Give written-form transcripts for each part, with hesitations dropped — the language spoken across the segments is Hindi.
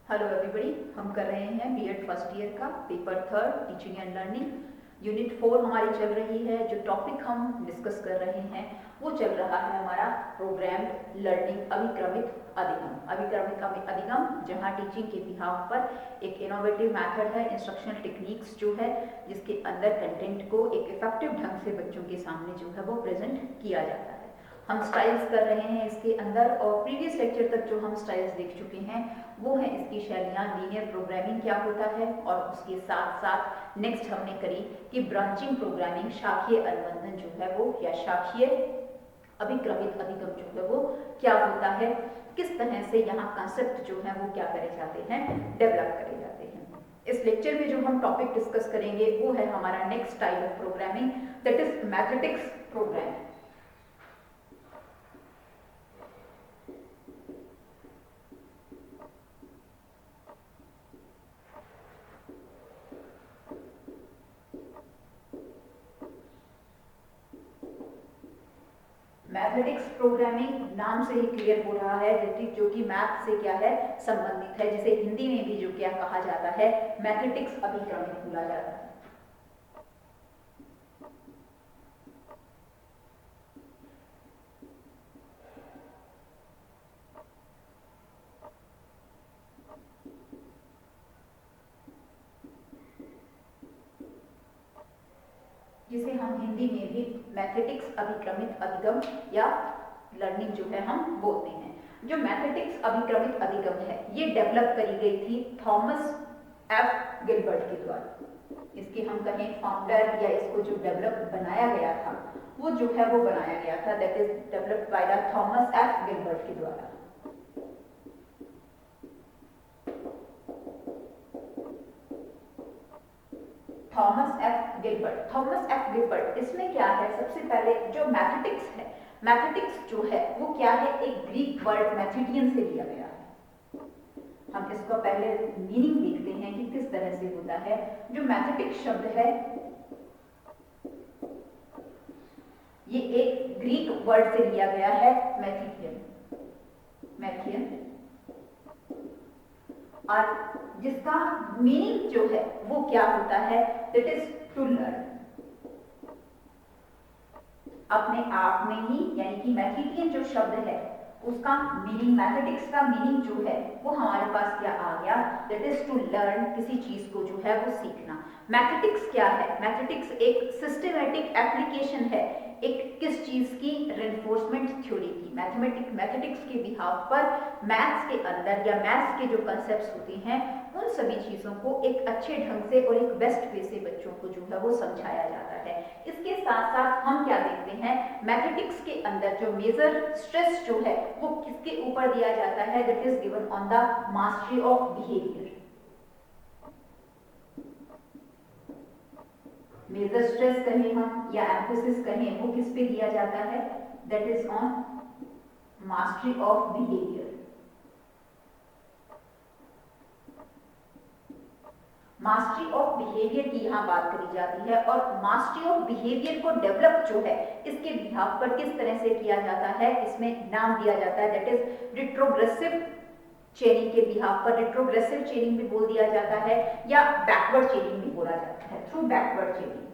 हेलो एवरीबॉडी, हम कर रहे हैं बीएड फर्स्ट ईयर का paper third teaching and learning unit 4 हमारी चल रही है। जो टॉपिक हम डिस्कस कर रहे हैं वो चल रहा है हमारा प्रोग्राम्ड लर्निंग अभिक्रमिक अधिगम, जहां टीचिंग के बिहाफ पर एक इनोवेटिव मेथड है, इंस्ट्रक्शनल टेक्निक्स जो है जिसके अंदर कंटेंट को एक इफेक्टिव ढंग से बच्चों के सामने जो है वो प्रेजेंट किया जाता है। हम स्टाइल्स कर रहे हैं इसके अंदर, और प्रीवियस लेक्चर तक जो हम स्टाइल्स देख चुके हैं वो है इसकी शैलियाँ, लीनियर प्रोग्रामिंग क्या होता है, और उसके साथ साथ नेक्स्ट हमने करी कि ब्रांचिंग प्रोग्रामिंग, शाखीय अनुबंधन जो है वो या शाखीय अभिक्रमित अधिगम जो है वो क्या होता है, किस तरह से यहाँ कंसेप्ट जो है वो क्या करे जाते हैं, डेवलप करे जाते हैं। इस लेक्चर में जो हम टॉपिक डिस्कस करेंगे वो है हमारा next type of programming, that is mathematics programming. Mathematics programming नाम से ही क्लियर हो रहा है जो कि मैथ से क्या है संबंधित है, जिसे हिंदी में भी जो क्या कहा जाता है, मैथमेटिक्स अभिक्रमिक बोला जाता है। जिसे हम हिंदी में भी मैथमेटिक्स अभिक्रमित अधिगम या लर्निंग जो है हम बोलते हैं। जो मैथमेटिक्स अभिक्रमित अधिगम है ये डेवलप करी गई थी थॉमस एफ गिलबर्ट के द्वारा। इसके हम कहें फाउंडर या इसको जो डेवलप बनाया गया था वो जो है वो बनाया गया था, that is developed by the Thomas F Gilbert के द्वारा। थॉमस एफ गिलबर्ट इसमें क्या है, सबसे पहले जो मैथमेटिक्स है, मैथमेटिक्स जो है वो क्या है, एक ग्रीक वर्ड मैथेडियन से लिया गया है। हम इसका पहले मीनिंग देखते हैं कि किस तरह से होता है। जो मैथमेटिक्स शब्द है ये एक ग्रीक वर्ड से लिया गया है, मैथेडियन, और जिसका मीनिंग जो है वो क्या होता है, दैट इज टू लर्न। अपने आप में ही, यानी कि मैथेडियन जो शब्द है उसका मीनिंग, मैथमेटिक्स का मीनिंग जो है वो हमारे पास क्या आ गया, दैट इज टू लर्न, किसी चीज को जो है वो सीखना। मैथमेटिक्स क्या है, मैथमेटिक्स एक सिस्टमैटिक एप्लीकेशन है एक किस चीज की, रेनफोर्समेंट थ्योरी की। मैथमेटिक्स के बिहाफ पर मैथ्स के अंदर या मैथ्स के जो कंसेप्ट्स होते हैं उन सभी चीजों को एक अच्छे ढंग से और एक बेस्ट वे से बच्चों को जो है वो समझाया जाता है। इसके साथ साथ हम क्या देखते हैं, मैथमेटिक्स के अंदर जो मेजर स्ट्रेस जो है वो किसके ऊपर दिया जाता है, that is given on the mastery of behaviour. Major stress कहें हम या एम्फोसिस कहें, वो किस पे दिया जाता है, that is on mastery of behaviour. Mastery of behaviour की यहाँ बात करी जाती है, और मास्टरी ऑफ बिहेवियर को डेवलप जो है इसके बिहाफ पर किस तरह से किया जाता है, इसमें नाम दिया जाता है, दैट इज रिट्रोग्रेसिव चेनिंग के बिहाफ पर। रिट्रोग्रेसिव चेनिंग भी बोल दिया जाता है या बैकवर्ड चेनिंग भी बोला जाता है, थ्रू बैकवर्ड चेनिंग।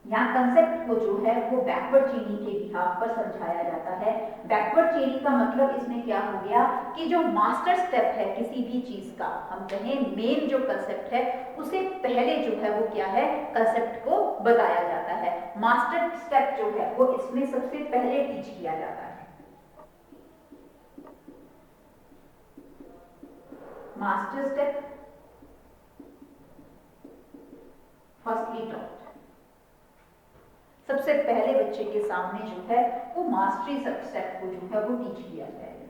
यहाँ कंसेप्ट को जो है वो बैकवर्ड चेनिंग के बिहाफ पर समझाया जाता है। बैकवर्ड चेनिंग का मतलब इसमें क्या हो गया कि जो मास्टर स्टेप है किसी भी चीज का, हम कहें मेन जो कंसेप्ट है उसे पहले जो है वो क्या है, कंसेप्ट को बताया जाता है। मास्टर स्टेप जो है वो इसमें सबसे पहले टीच किया जाता है। मास्टर स्टेप फर्स्टली टॉट, सबसे पहले बच्चे के सामने जो है वो मास्टरी स्टेप को जो है वो टीच किया जाएगा।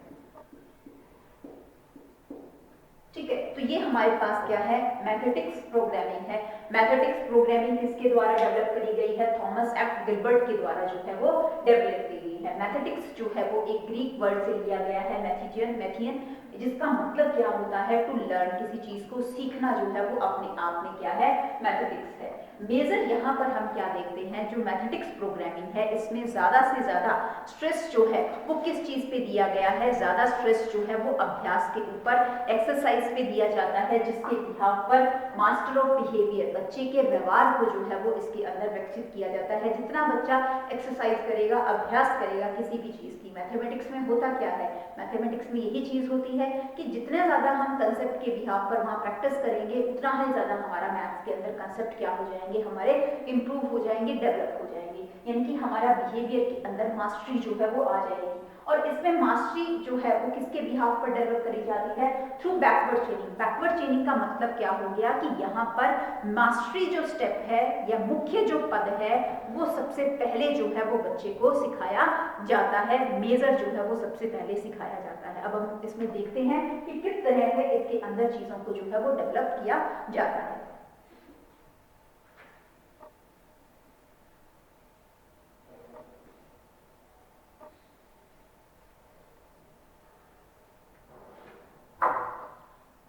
ठीक है, तो ये हमारे पास क्या है, मैथमेटिक्स प्रोग्रामिंग है। मैथमेटिक्स प्रोग्रामिंग किसके द्वारा डेवलप करी गई है, थॉमस एफ गिलबर्ट के द्वारा जो है वो डेवलप की गई है। मैथमेटिक्स जो है वो एक ग्रीक वर्ड से लिया गया है, मैथियन, जिसका मतलब क्या होता है, टू लर्न, किसी चीज को सीखना जो है वो अपने आप में क्या है, मैथमेटिक्स है। मेजर यहाँ पर हम क्या देखते हैं, जो मैथमेटिक्स प्रोग्रामिंग है इसमें ज़्यादा से ज़्यादा स्ट्रेस जो है वो किस चीज़ पे दिया गया है, ज़्यादा स्ट्रेस जो है वो अभ्यास के ऊपर, एक्सरसाइज पे दिया जाता है, जिसके बिहाफ पर मास्टर ऑफ बिहेवियर, बच्चे के व्यवहार को जो है वो इसके अंदर विकसित किया जाता है। जितना बच्चा एक्सरसाइज करेगा, अभ्यास करेगा किसी भी चीज़ की, मैथमेटिक्स में होता क्या है, मैथमेटिक्स में यही चीज़ होती है कि जितने ज़्यादा हम कंसेप्ट के बिहाफ पर वहाँ प्रैक्टिस करेंगे उतना ही ज़्यादा हमारा मैथ्स के अंदर कंसेप्ट क्या हो जाएंगे, हमारे इंप्रूव हो जाएंगे, डेवलप हो जाएंगे, यानी कि हमारा बिहेवियर के अंदर मास्टरी जो है वो आ जाएगी। और इसमें मास्टरी जो है वो किसके बिहाफ पर डेवलप करी जाती है, थ्रू बैकवर्ड चेनिंग। बैकवर्ड चेनिंग का मतलब क्या हो गया कि यहाँ पर मास्टरी जो स्टेप है या मुख्य जो पद है वो सबसे पहले जो है वो बच्चे को सिखाया जाता है, मेजर जो है वो सबसे पहले सिखाया जाता है। अब हम इसमें देखते हैं कि किस तरह से इसके अंदर चीजों को जो है वो डेवलप किया जाता है।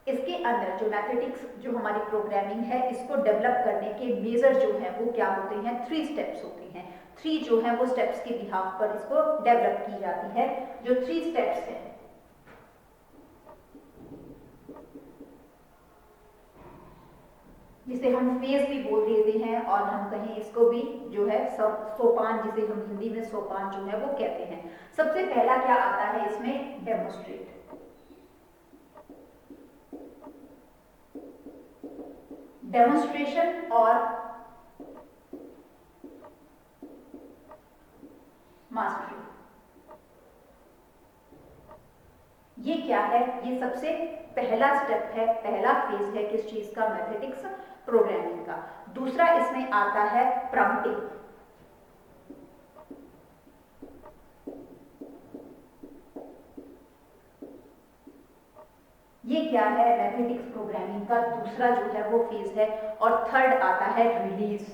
इसके अंदर जो मैथमेटिक्स जो हमारी प्रोग्रामिंग है इसको डेवलप करने के मेजर जो है वो क्या होते हैं, 3 स्टेप्स होते हैं। 3 जो है वो स्टेप्स के बिहाफ पर इसको डेवलप की जाती है। जो 3 स्टेप्स हैं, जिसे हम फेज भी बोल देते हैं और हम कहें इसको भी जो है सोपान, जिसे हम हिंदी में सोपान जो है वो कहते हैं। सबसे पहला क्या आता है इसमें, डेमोस्ट्रेट। डेमोस्ट्रेशन और मास्टरी, ये क्या है, ये सबसे पहला स्टेप है, पहला फेज है किस चीज का, मैथमेटिक्स प्रोग्रामिंग का। दूसरा इसमें आता है प्रॉम्प्टिंग। ये क्या है, मैथमेटिक्स प्रोग्रामिंग का दूसरा जो है वो फेज है। और थर्ड आता है रिलीज।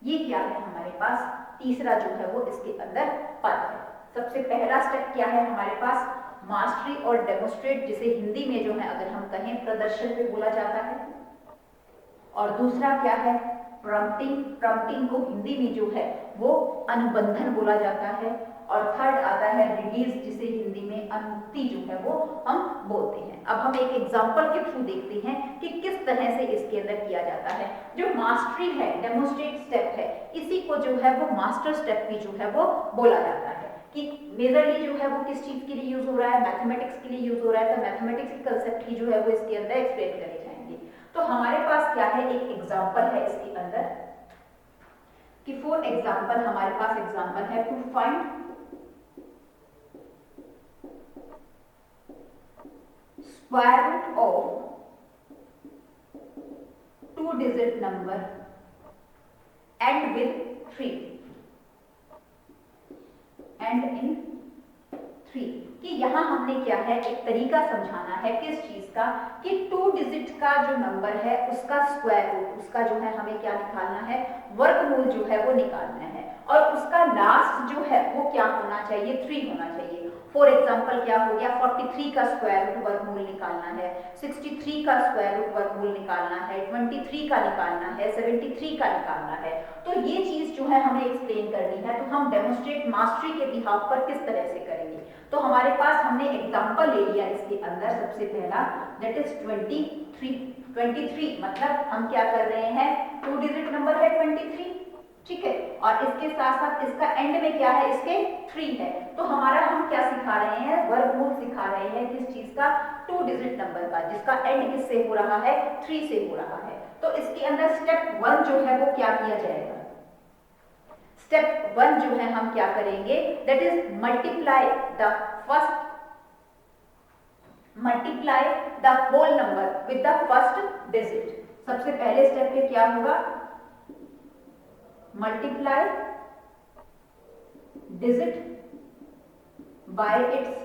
ये क्या है हमारे पास, तीसरा जो है वो इसके अंदर पद है। सबसे पहला स्टेप क्या है हमारे पास, मास्टरी और डेमोस्ट्रेट, जिसे हिंदी में जो है अगर हम कहें प्रदर्शन पे बोला जाता है। और दूसरा क्या है, प्रॉम्प्टिंग। प्रॉम्प्टिंग को हिंदी में जो है वो अनुबंधन बोला जाता है। और थर्ड आता है रिलीज, जिसे हिंदी में अनुक्ति जो है वो हम बोलते हैं। अब हम एक एग्जांपल के थ्रू देखते हैं कि किस तरह से इसके अंदर किया जाता है। जो मास्टरी है, डेमोस्ट्रेट स्टेप है, इसी को जो है वो मास्टर स्टेप भी जो है वो बोला जाता है कि मेजरली जो है वो किस चीज के लिए यूज हो रहा है, मैथमेटिक्स के लिए यूज हो रहा है। तो मैथमेटिक्स की कंसेप्ट ही जो है वो इसके अंदर एक्सप्लेन करे जाएंगे। तो हमारे पास क्या है, एक एग्जांपल है इसके अंदर कि फॉर एग्जांपल हमारे पास एग्जांपल है to find square root of 2-digit number and with 3 and in 3। कि यहां हमने क्या है, एक तरीका समझाना है किस चीज का, कि 2 डिजिट का जो नंबर है उसका स्क्वायर रूट, उसका जो है हमें क्या निकालना है, वर्गमूल जो है वो निकालना है। और उसका लास्ट जो है वो क्या होना चाहिए, 3 होना चाहिए। फॉर एग्जाम्पल क्या हो गया, 43 का स्क्वायर रूट वर्गमूल निकालना है, 63 का स्क्वायर रूट वर्गमूल निकालना है, 23 का निकालना है, 73 का निकालना है। तो ये चीज जो है हमें एक्सप्लेन करनी है। तो हम डेमोस्ट्रेट मास्टरी के बिहाफ पर किस तरह से करेंगे। तो हमारे पास हमने एग्जांपल ले लिया इसके अंदर, सबसे पहला दैट इज 23 मतलब हम क्या कर रहे हैं, 2 डिजिट नंबर है 23, ठीक है। और इसके साथ साथ इसका एंड में क्या है, इसके 3 है। तो हमारा हम क्या सिखा रहे हैं, वर्गमूल सिखा रहे हैं किस चीज का, 2 डिजिट नंबर का, जिसका एंड किससे हो रहा है, 3 से हो रहा है। तो इसके अंदर स्टेप 1 जो है वो क्या किया जाएगा, स्टेप 1 जो है हम क्या करेंगे, that is multiply the whole number with the first digit. सबसे पहले स्टेप पे क्या होगा, multiply digit by its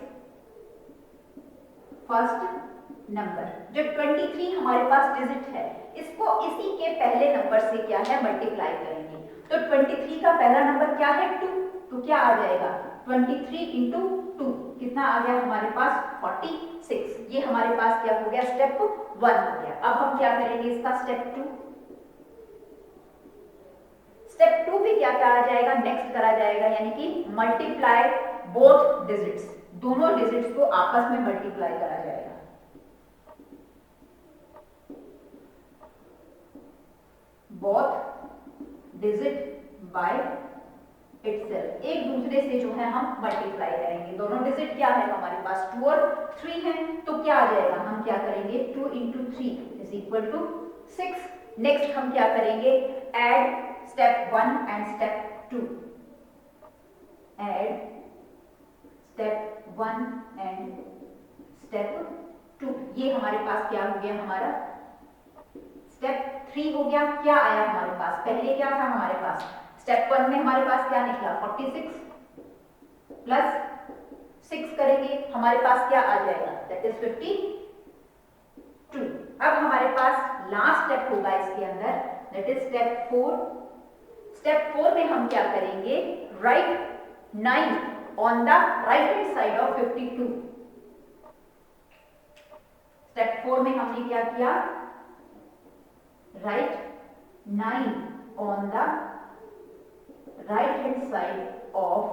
first number. जो 23 हमारे पास डिजिट है, इसको इसी के पहले नंबर से क्या है, मल्टीप्लाई करेंगे। तो 23 का पहला नंबर क्या है, 2, तो क्या आ जाएगा 23 × 2, कितना आ गया हमारे पास 46। ये हमारे पास क्या हो गया, स्टेप 1 हो गया। अब हम क्या करेंगे इसका स्टेप 2। स्टेप 2 पे क्या करा जाएगा, नेक्स्ट करा जाएगा, यानी कि मल्टीप्लाई बोथ डिजिट्स, दोनों डिजिट्स को आपस में मल्टीप्लाई करा जाएगा। बोथ डिजिट बाय इटसेल्फ, एक दूसरे से जो है हम मल्टीप्लाई करेंगे। दोनों डिजिट क्या है हमारे पास 2 और 3 है, तो क्या आ जाएगा, हम क्या करेंगे 2 into 3 is equal to 6। Next हम क्या करेंगे, add step 1 and step 2, add step 1 and step 2। ये हमारे पास क्या हो गया, हमारा स्टेप 3 हो गया। क्या आया हमारे पास, पहले क्या था हमारे पास, स्टेप 1 में हमारे पास क्या निकला 46 प्लस 6 करेंगे, हमारे पास क्या आ जाएगा, दैट इज 52। अब हमारे पास लास्ट स्टेप होगा इसके अंदर, दैट इज स्टेप 4। स्टेप 4 में हम क्या करेंगे, right 9 on the right hand side of 52। Step 4 में हमने क्या किया, right 9 on the right hand side of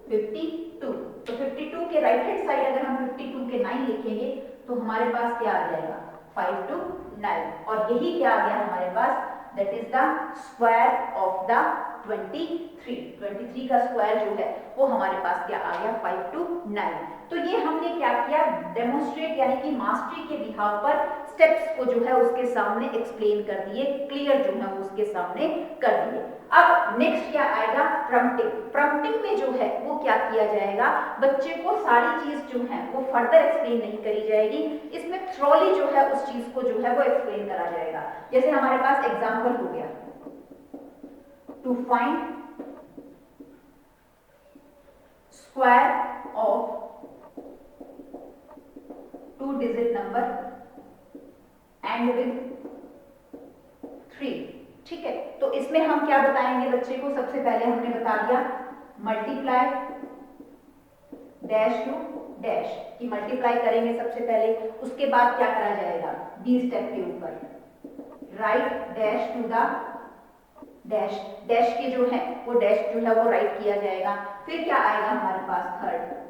52। तो 52 के राइट हैंड साइड अगर हम 52 के 9 लिखेंगे तो हमारे पास क्या आ जाएगा 5 to 9, और यही क्या आ गया हमारे पास, that is the square of the 23 का स्क्वायर जो है वो हमारे पास क्या आ गया 5 to 9। तो ये हमने क्या किया, डेमोन्स्ट्रेट यानी कि मास्टरी के बिहाव पर स्टेप्स को जो है उसके सामने एक्सप्लेन कर दिए, क्लियर जो है वो उसके सामने कर दिए। अब नेक्स्ट क्या आएगा, प्रॉम्प्टिंग। प्रॉम्प्टिंग में जो है वो क्या किया जाएगा, बच्चे को सारी चीज जो है वो फर्दर एक्सप्लेन नहीं करी जाएगी, इसमें थ्रोली जो है उस चीज को जो है वो एक्सप्लेन करा जाएगा। जैसे हमारे पास एग्जांपल हो गया, to find square of 2 digit number and with 3। ठीक है, तो इसमें हम क्या बताएंगे बच्चे को, सबसे पहले हमने बता दिया मल्टीप्लाई डैश टू डैश, कि मल्टीप्लाई करेंगे सबसे पहले, उसके बाद क्या करा जाएगा, बी स्टेप के ऊपर right dash to the dash, dash के जो है वो डैश जो है वो राइट किया जाएगा। फिर क्या आएगा हमारे पास, थर्ड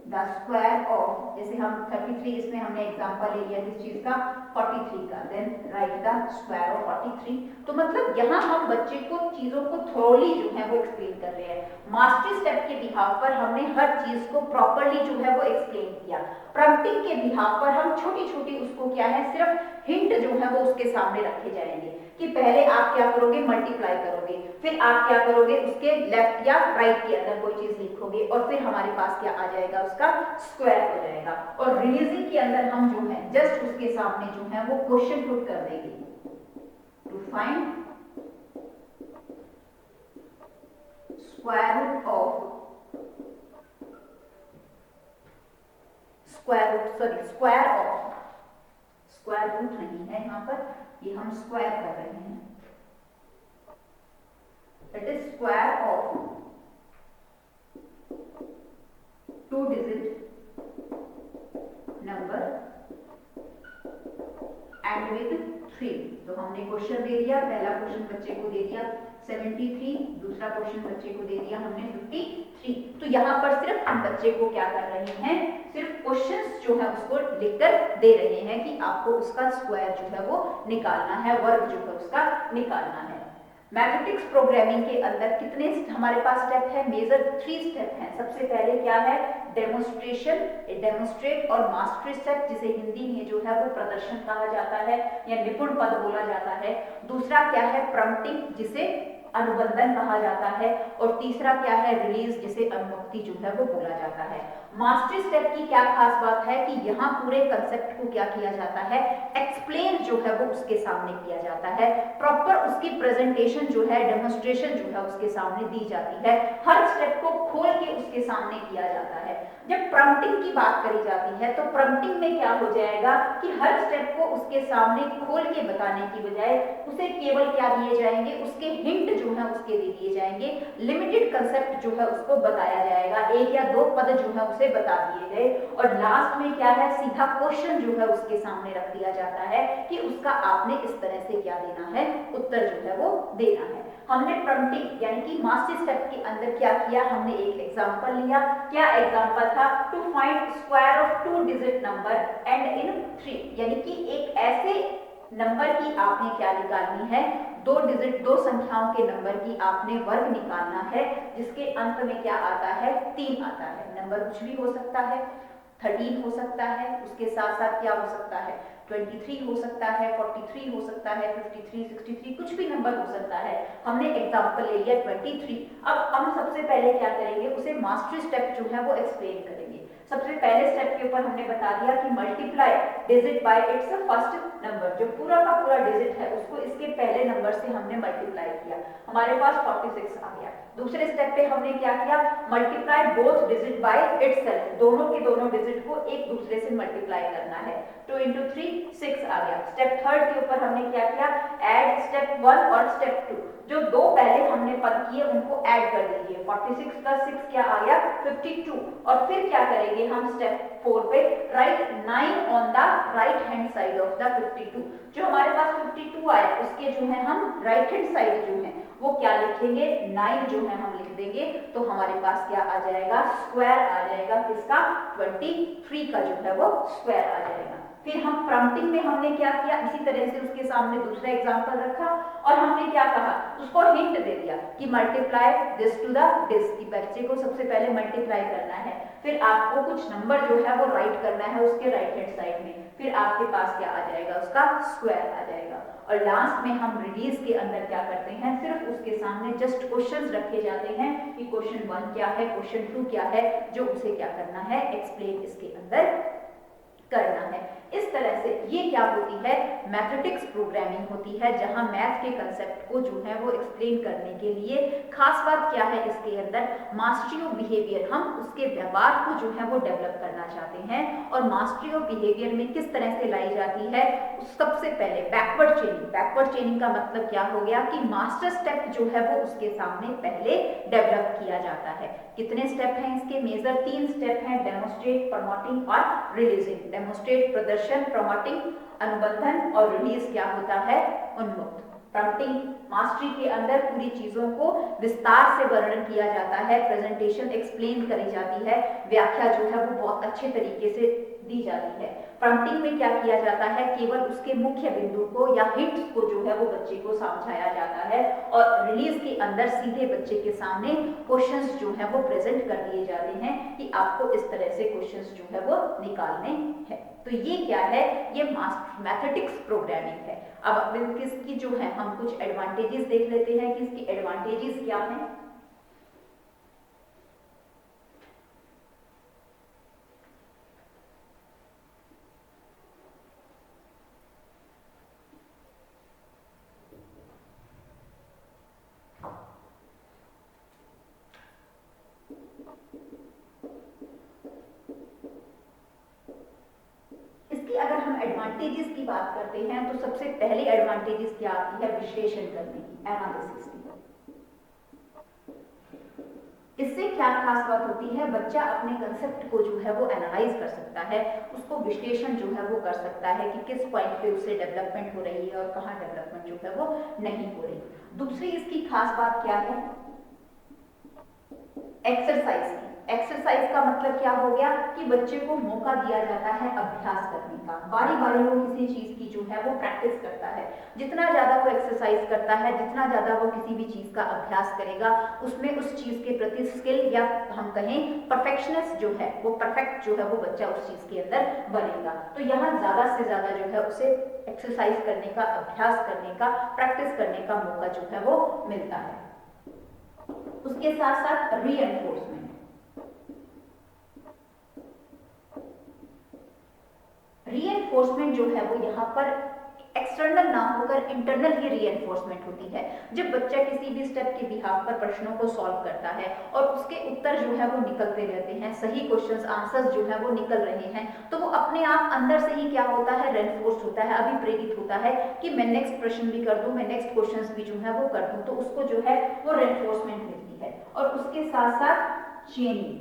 द स्क्वायर ऑफ, जैसे हम 33 इसमें हमने एग्जांपल ले लिया किस चीज का, 43 का, then write the square of 43। तो मतलब यहाँ हम बच्चे को चीजों को थोरली जो है वो एक्सप्लेन कर रहे हैं। मास्टरी स्टेप के बिहाव पर हमने हर चीज को प्रॉपर्ली जो है वो एक्सप्लेन किया। प्रॉम्प्टिंग के बिहाव पर हम छोटी छोटी उसको क्या है, सिर्फ हिंट जो है वो उसके सामने रखे जाएंगे कि पहले आप क्या करोगे, मल्टीप्लाई करोगे, फिर आप क्या करोगे, उसके लेफ्ट या राइट के अंदर कोई चीज लिखोगे, और फिर हमारे पास क्या आ जाएगा, उसका स्क्वायर हो जाएगा। और रिलीजिंग के अंदर हम जो है जस्ट उसके सामने जो है वो क्वेश्चन पुट कर देंगे, to find square root of square root नहीं है यहाँ पर, ये हम स्क्वायर कर रहे हैं, that is square of 2 digit number and with 3। तो हमने क्वेश्चन दे दिया, पहला क्वेश्चन बच्चे को दे दिया 73, दूसरा क्वेश्चन बच्चे को दे दिया हमने 53। तो यहाँ पर सिर्फ हम बच्चे को क्या कर रहे हैं, सिर्फ क्वेश्चंस जो है उसको लिखकर दे रहे हैं कि आपको उसका स्क्वायर जो है वो निकालना है, वर्ग जो है उसका निकालना है। मैथमेटिक्स प्रोग्रामिंग के अंदर कितने हमारे पास स्टेप है, मेजर 3 स्टेप हैं। सबसे पहले क्या है, डेमोन्स्ट्रेशन, डेमोन्स्ट्रेट और मास्टरी स्टेप, जिसे हिंदी में जो है वो प्रदर्शन कहा जाता है या निपुण पद बोला जाता है। दूसरा क्या है, प्रॉम्प्टिंग, जिसे अनुबंधन कहा जाता है, और तीसरा क्या है, रिलीज, जिसे अनुमुक्ति जो है वो बोला जाता है। मास्टरी स्टेप की क्या खास बात है कि यहाँ पूरे कंसेप्ट को क्या किया जाता है, एक्सप्लेन जो है वो उसके सामने किया जाता है, प्रॉपर उसकी प्रेजेंटेशन जो है, डेमोन्स्ट्रेशन जो है उसके सामने दी जाती है, हर स्टेप को खोल के उसके सामने किया जाता है। जब प्रॉम्प्टिंग की बात करी जाती है तो प्रॉम्प्टिंग में क्या हो जाएगा कि हर स्टेप को उसके सामने खोल के बताने की बजाय उसे केवल क्या दिए जाएंगे, उसके हिंट जो है उसके दे दिए जाएंगे, लिमिटेड कंसेप्ट जो है उसको बताया जाएगा, एक या दो पद जो है उसे बता दिए गए, और लास्ट में क्या है, सीधा क्वेश्चन जो है उसके सामने रख दिया जाता है कि उसका आपने इस तरह से क्या देना है, उत्तर जो है वो देना है। हमने प्रॉम्प्टिंग यानी कि मास्टर स्टेप के अंदर क्या किया, हमने एक एग्जांपल लिया। क्या एग्जांपल था? To find square of 2 digit number and in 3, यानी कि एक ऐसे नंबर की आपने क्या निकालनी है, 2 डिजिट, 2 संख्याओं के नंबर की आपने वर्ग निकालना है जिसके अंत में क्या आता है, 3 आता है। नंबर कुछ भी हो सकता है, 13 हो सकता है, उसके साथ साथ क्या हो सकता है, 23 हो सकता है, 43 हो सकता है, 53, 63, कुछ भी नंबर हो सकता है। हमने एग्जांपल ले लिया 23। अब हम सबसे पहले क्या करेंगे, उसे मास्टरी स्टेप जो है वो एक्सप्लेन करेंगे। सबसे पहले स्टेप के ऊपर हमने बता दिया कि multiply digit by its first number, जो पूरा का पूरा डिजिट है उसको इसके पहले नंबर से हमने मल्टीप्लाई किया, हमारे पास 46 आ गया। दूसरे स्टेप पे हमने क्या किया, multiply both digit by itself, दोनों के दोनों डिजिट को एक दूसरे से मल्टीप्लाई करना है। 2 into 3 6 आ गया। स्टेप थर्ड के ऊपर हमने क्या किया, ऐड स्टेप 1 और स्टेप 2, जो दो पहले हमने पद किए उनको ऐड कर दीजिए। 46 प्लस 6 क्या आ गया, 52। और फिर क्या करेंगे हम स्टेप 4 पे, right 9 on the right hand side of the 52, जो हमारे पास 52 आया उसके जो है हम राइट हैंड साइड जो है वो क्या लिखेंगे, 9 जो है हम लिख देंगे, तो हमारे पास क्या आ जाएगा, स्क्वायर आ जाएगा, किसका, 23 का जो है वो स्क्वायर आ जाएगा। फिर हम प्रॉम्प्टिंग में हमने क्या किया, इसी तरह से उसके सामने दूसरा एग्जांपल रखा और हमने क्या कहा, उसको हिंट दे दिया कि multiply this to the this, कि बच्चे को सबसे पहले मल्टीप्लाई करना है, फिर आपको कुछ नंबर जो है वो राइट करना है उसके राइट हैंड साइड में, फिर आपके पास क्या आ जाएगा, उसका स्क्वायर आ जाएगा। और लास्ट में हम रिलीज के अंदर क्या करते हैं, सिर्फ उसके सामने जस्ट क्वेश्चंस रखे जाते हैं कि क्वेश्चन 1 क्या है, क्वेश्चन 2 क्या है, जो उसे क्या करना है, एक्सप्लेन इसके अंदर करना है। इस तरह से ये क्या होती है, मैथमेटिक्स प्रोग्रामिंग होती है, जहां मैथ के कंसेप्ट को जो है वो एक्सप्लेन करने के लिए खास बात क्या है, इसके अंदर मास्टरी ऑफ बिहेवियर, हम उसके व्यवहार को जो है वो डेवलप करना चाहते हैं। और मास्टरी ऑफ बिहेवियर में किस तरह से लाई जाती है, सबसे पहले बैकवर्ड चेनिंग। बैकवर्ड चेनिंग का मतलब क्या हो गया कि मास्टर स्टेप जो है वो उसके सामने पहले डेवलप किया जाता है। कितने स्टेप हैं इसके, मेजर 3 स्टेप हैं, डेमोन्स्ट्रेट, प्रमोटिंग और रिलीजिंग। डेमोन्स्ट्रेट प्रदर्शन, प्रमोटिंग अनुबंधन, और रिलीज क्या होता है, उन्मुक्त। प्रॉम्प्टिंग मास्टरी के अंदर पूरी चीजों को विस्तार से वर्णन किया जाता है, प्रेजेंटेशन एक्सप्लेन करी जाती है, व्याख्या जो है वो बहुत अच्छे तरीके से दी जाती है। प्रॉम्प्टिंग में क्या किया जाता है, केवल उसके मुख्य बिंदु को या हिंट्स को जो है वो बच्चे को समझाया जाता है, और रिलीज के अंदर सीधे बच्चे के सामने क्वेश्चंस जो है वो प्रेजेंट कर दिए जाते हैं कि आपको इस तरह से क्वेश्चंस जो है वो निकालने हैं। तो ये क्या है, ये मैथमेटिक्स प्रोग्रामिंग है। अब इसकी जो है हम कुछ एडवांटेजेस देख लेते हैं कि इसकी एडवांटेजेस क्या हैं। अगर हम एडवांटेजेस की बात करते हैं तो सबसे पहले एडवांटेजेस क्या आती है, विश्लेषण करने की, एनालिसिस की। इससे क्या खास बात होती है, बच्चा अपने कंसेप्ट को जो है वो एनालाइज कर सकता है, उसको विश्लेषण जो है वो कर सकता है कि किस पॉइंट पे उससे डेवलपमेंट हो रही है और कहाँ डेवलपमेंट जो है वो नहीं हो रही। दूसरी इसकी खास बात क्या है, एक्सरसाइज की। एक्सरसाइज का मतलब क्या हो गया कि बच्चे को मौका दिया जाता है अभ्यास करने का, बारी बारी वो किसी चीज की जो है वो प्रैक्टिस करता है। जितना ज्यादा वो एक्सरसाइज करता है, जितना ज्यादा वो किसी भी चीज का अभ्यास करेगा, उसमें उस चीज के प्रति स्किल या हम कहें परफेक्शनेस जो है वो परफेक्ट जो है वो बच्चा उस चीज के अंदर बनेगा। तो यहाँ ज्यादा से ज्यादा जो है उसे एक्सरसाइज करने का, अभ्यास करने का, प्रैक्टिस करने का मौका जो है वो मिलता है। उसके साथ साथ रीएनफोर्समेंट, रीएनफोर्समेंट जो है वो यहाँ पर ना होकर इंटरनल ही रीएनफोर्समेंट होती है। जब बच्चा किसी भी स्टेप के बिहाफ पर प्रश्नों को सॉल्व करता है और उसके उत्तर जो है वो निकलते रहते हैं, सही क्वेश्चंस आंसर्स जो है वो निकल रहे हैं, तो वो अपने आप अंदर से ही क्या होता है, रेनफोर्स होता है, अभिप्रेरित होता है कि मैं नेक्स्ट प्रश्न भी कर दूं, मैं नेक्स्ट क्वेश्चंस भी जो है वो कर दूं, तो उसको जो है वो रेनफोर्समेंट मिलती है। और उसके साथ साथ चेनिंग,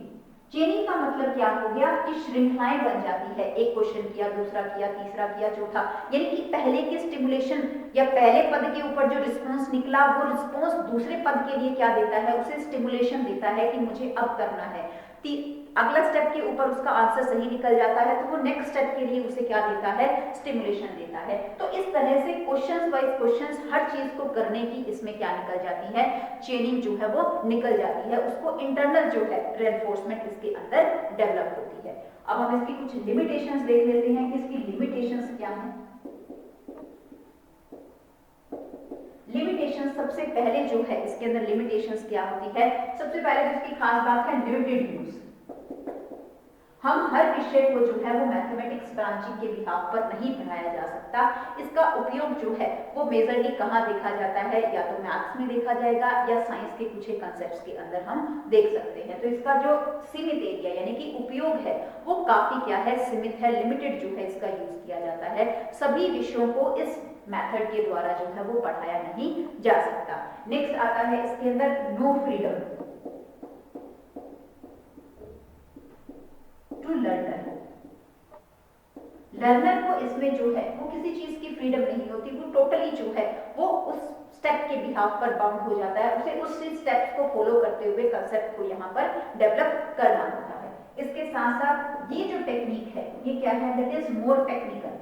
चेनिंग का मतलब क्या हो गया कि श्रृंखलाएं बन जाती है, एक क्वेश्चन किया, दूसरा किया, तीसरा किया, चौथा, यानी कि पहले के स्टिमुलेशन या पहले पद के ऊपर जो रिस्पांस निकला वो रिस्पांस दूसरे पद के लिए क्या देता है, उसे स्टिमुलेशन देता है कि मुझे अब करना है। अगला स्टेप के ऊपर उसका आंसर सही निकल जाता है तो वो नेक्स्ट स्टेप के लिए उसे क्या देता है, स्टिमुलेशन देता है। तो इस तरह से क्वेश्चंस वाइज क्वेश्चंस हर चीज को करने की इसमें क्या निकल जाती है, चेनिंग जो है वो निकल जाती है, उसको इंटरनल जो है रेनफोर्समेंट इसके अंदर डेवलप होती है। अब हम इसकी कुछ लिमिटेशंस देख लेते हैं कि इसकी लिमिटेशंस क्या हैं। लिमिटेशन सबसे पहले जो है इसके अंदर लिमिटेशंस क्या होती है, सबसे पहले जिसकी खास बात है लिमिटेड यूज। हम हर विषय को जो है वो मैथमेटिक्स ब्रांचिंग के बिहाफ पर नहीं पढ़ाया जा सकता। इसका उपयोग जो है वो मेजरली कहाँ देखा जाता है, या तो मैथ्स में देखा जाएगा या साइंस के कुछ कंसेप्ट्स के अंदर हम देख सकते हैं। तो इसका जो सीमित एरिया यानी कि उपयोग है वो काफी क्या है, सीमित है, लिमिटेड जो है इसका यूज किया जाता है। सभी विषयों को इस मेथड के द्वारा जो है वो पढ़ाया नहीं जा सकता। नेक्स्ट आता है इसके अंदर no freedom to learner. Learner को इसमें जो है वो किसी चीज की फ्रीडम नहीं होती, वो टोटली जो है वो उस स्टेप के बिहाफ पर बाउंड हो जाता है, उसे उस स्टेप्स को फॉलो करते हुए कंसेप्ट को यहाँ पर डेवलप करना होता है। इसके साथ साथ ये जो टेक्निक है ये क्या है, दैट इज मोर टेक्निकल।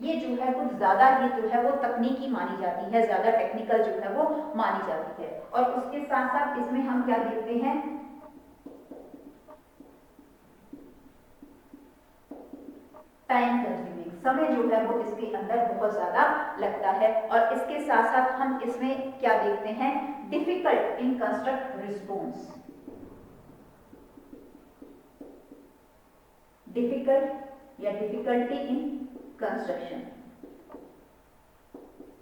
ये जो है कुछ ज्यादा ही जो है वो तकनीकी मानी जाती है, ज्यादा टेक्निकल जो है वो मानी जाती है। और उसके साथ साथ इसमें हम क्या देखते हैं, टाइम कंज्यूमिंग, समय जो है वो इसके अंदर बहुत ज्यादा लगता है। और इसके साथ साथ हम इसमें क्या देखते हैं, difficult in construct response, difficult या डिफिकल्टी इन कंस्ट्रक्शन,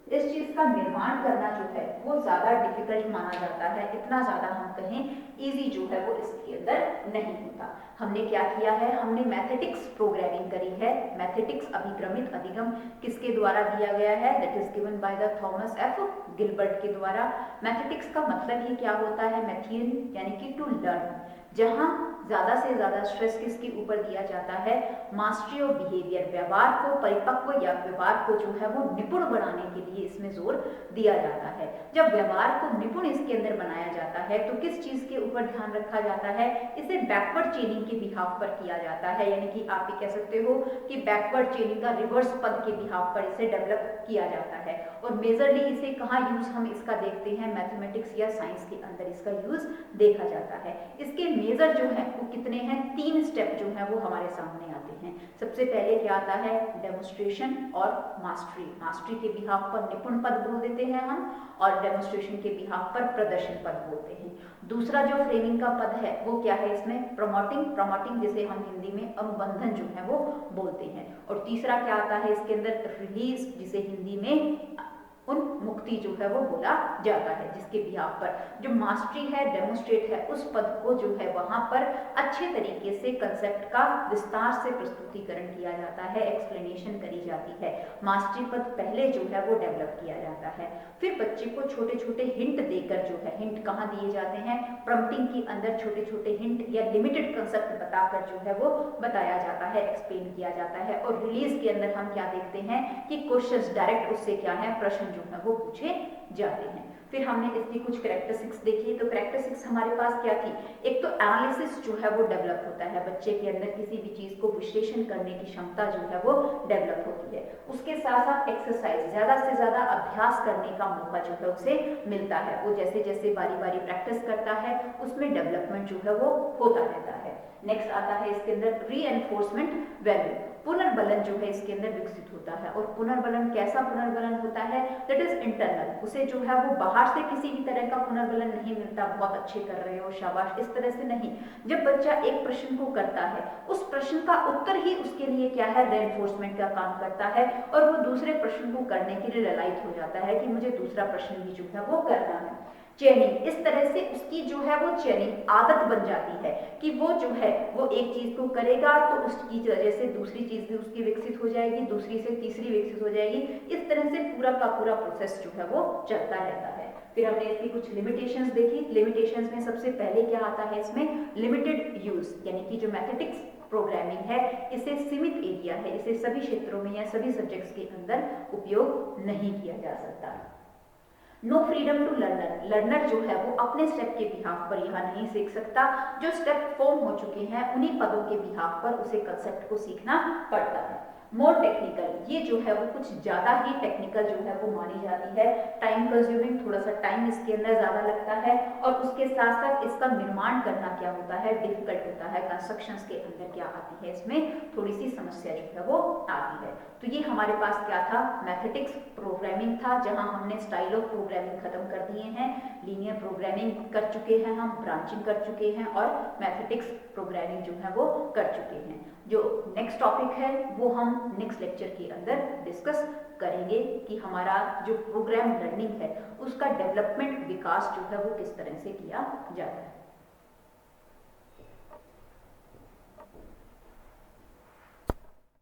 इस चीज का निर्माण करना जो है वो ज्यादा डिफिकल्ट माना जाता है। इतना ज्यादा हम कहें इजी जो है वो इसके अंदर नहीं होता। हमने क्या किया है, हमने मैथमेटिक्स प्रोग्रामिंग करी है। मैथमेटिक्स अभिक्रमित अधिगम किसके द्वारा दिया गया है, that is given by the Thomas F Gilbert के द्वारा। मैथमेटिक्स का मतलब ही क्या होता है, मैथियन यानी कि टू लर्न, जहां ज्यादा से ज्यादा स्ट्रेस किसके ऊपर दिया जाता है, मास्टरी ऑफ बिहेवियर, व्यवहार को परिपक्व या व्यवहार को जो है वो निपुण बनाने के लिए इसमें जोर दिया जाता है। जब व्यवहार को निपुण इसके अंदर बनाया जाता है तो किस चीज के ऊपर ध्यान रखा जाता है, इसे बैकवर्ड चेनिंग के बिहाफ पर किया जाता है, यानी कि आप ये कह सकते हो कि बैकवर्ड चेनिंग का रिवर्स पद के बिहाफ पर इसे डेवलप किया जाता है। और मेजरली इसे कहाँ यूज हम इसका देखते हैं, मैथमेटिक्स या साइंस के अंदर इसका यूज देखा जाता है। इसके मेजर जो है वो कितने हैं, 3 स्टेप जो है वो हमारे सामने आते हैं। सबसे पहले क्या आता है, डेमोन्स्ट्रेशन और मास्टरी। मास्टरी के बिहाफ पर निपुण पद बोल देते हैं हम, और डेमोन्स्ट्रेशन के बिहाफ पर प्रदर्शन पद बोलते हैं। दूसरा जो फ्रेमिंग का पद है वो क्या है इसमें, प्रमोटिंग, प्रमोटिंग जिसे हम हिंदी में अनुबंधन जो है वो बोलते हैं। और तीसरा क्या आता है इसके अंदर, रिलीज, जिसे हिंदी में उन मुक्ति जो है वो बोला जाता है, जिसके बिहाफ पर जो मास्टरी है, डेमोन्स्ट्रेट है, उस पद को जो है वहां पर अच्छे तरीके से कंसेप्ट का विस्तार से प्रस्तुतिकरण किया जाता है, एक्सप्लेनेशन करी जाती है। मास्टरी पद पहले जो है वो डेवलप किया जाता है। फिर बच्चे को छोटे छोटे हिंट देकर जो है, हिंट कहाँ दिए जाते हैं, प्रॉम्प्टिंग के अंदर छोटे छोटे हिंट या लिमिटेड कंसेप्ट बताकर जो है वो बताया जाता है, एक्सप्लेन किया जाता है। और रिलीज के अंदर हम क्या देखते हैं कि क्वेश्चंस डायरेक्ट उससे क्या है, प्रश्न जो है वो पूछे जाते हैं। फिर हमने इसकी कुछ कैरेक्टरिस्टिक्स देखी, तो कैरेक्टरिस्टिक्स हमारे पास क्या थी, एक तो एनालिसिस जो है वो डेवलप होता है, बच्चे के अंदर किसी भी चीज को विश्लेषण करने की क्षमता जो है वो डेवलप होती है। उसके साथ साथ एक्सरसाइज, ज्यादा से ज्यादा अभ्यास करने का मौका जो है उसे मिलता है। वो जैसे जैसे बारी बारी प्रैक्टिस करता है उसमें डेवलपमेंट जो है वो होता रहता है। नेक्स्ट आता है इसके अंदर रीएनफोर्समेंट वैल्यू, पुनर्बलन जो है इसके अंदर विकसित होता है। और पुनर्बलन कैसा पुनर्बलन होता है, दैट इज इंटरनल, उसे जो है वो बाहर से किसी भी तरह का पुनर्बलन नहीं मिलता, बहुत अच्छे कर रहे हो शाबाश, इस तरह से नहीं। जब बच्चा एक प्रश्न को करता है, उस प्रश्न का उत्तर ही उसके लिए क्या है, रेनफोर्समेंट का काम करता है, और वो दूसरे प्रश्न को करने के लिए रियलाइज हो जाता है कि मुझे दूसरा प्रश्न भी जो है वो करना है। चेनिंग, इस तरह से उसकी जो है वो चेनिंग आदत बन जाती है कि वो जो है वो एक चीज को करेगा तो उसकी वजह से दूसरी चीज भी उसकी विकसित हो जाएगी, दूसरी से तीसरी विकसित हो जाएगी। इस तरह से पूरा का पूरा प्रोसेस जो है वो चलता रहता है। फिर हमने इसकी कुछ लिमिटेशंस देखी। लिमिटेशंस में सबसे पहले क्या आता है, इसमें लिमिटेड यूज, यानी कि जो मैथमेटिक्स प्रोग्रामिंग है इसे सीमित एरिया है, इसे सभी क्षेत्रों में या सभी सब्जेक्ट्स के अंदर उपयोग नहीं किया जा सकता। No freedom to learner, learner जो है वो अपने स्टेप के बिहाफ पर यहाँ नहीं सीख सकता, जो स्टेप फॉर्म हो चुके हैं उन्हीं पदों के बिहाफ पर उसे कंसेप्ट को सीखना पड़ता है। मोर टेक्निकल, ये जो है वो कुछ ज्यादा ही टेक्निकल जो है वो मानी जाती है, टाइम कंज्यूमिंग, थोड़ा सा टाइम इसके अंदर ज्यादा लगता है, और उसके साथ साथ इसका निर्माण करना क्या होता है, डिफिकल्ट होता है। कंस्ट्रक्शंस के अंदर क्या आती है, इसमें थोड़ी सी समस्या जो है वो आती है। तो ये हमारे पास क्या था, मैथमेटिक्स प्रोग्रामिंग था, जहां हमने स्टाइल ऑफ प्रोग्रामिंग खत्म कर दिए हैं, लीनियर प्रोग्रामिंग कर चुके हैं, हम ब्रांचिंग कर चुके हैं, और मैथमेटिक्स प्रोग्रामिंग जो है वो कर चुके हैं। जो नेक्स्ट टॉपिक है वो हम नेक्स्ट लेक्चर के अंदर डिस्कस करेंगे कि हमारा जो प्रोग्राम लर्निंग है उसका डेवलपमेंट, विकास जो है वो किस तरह से किया जाता है।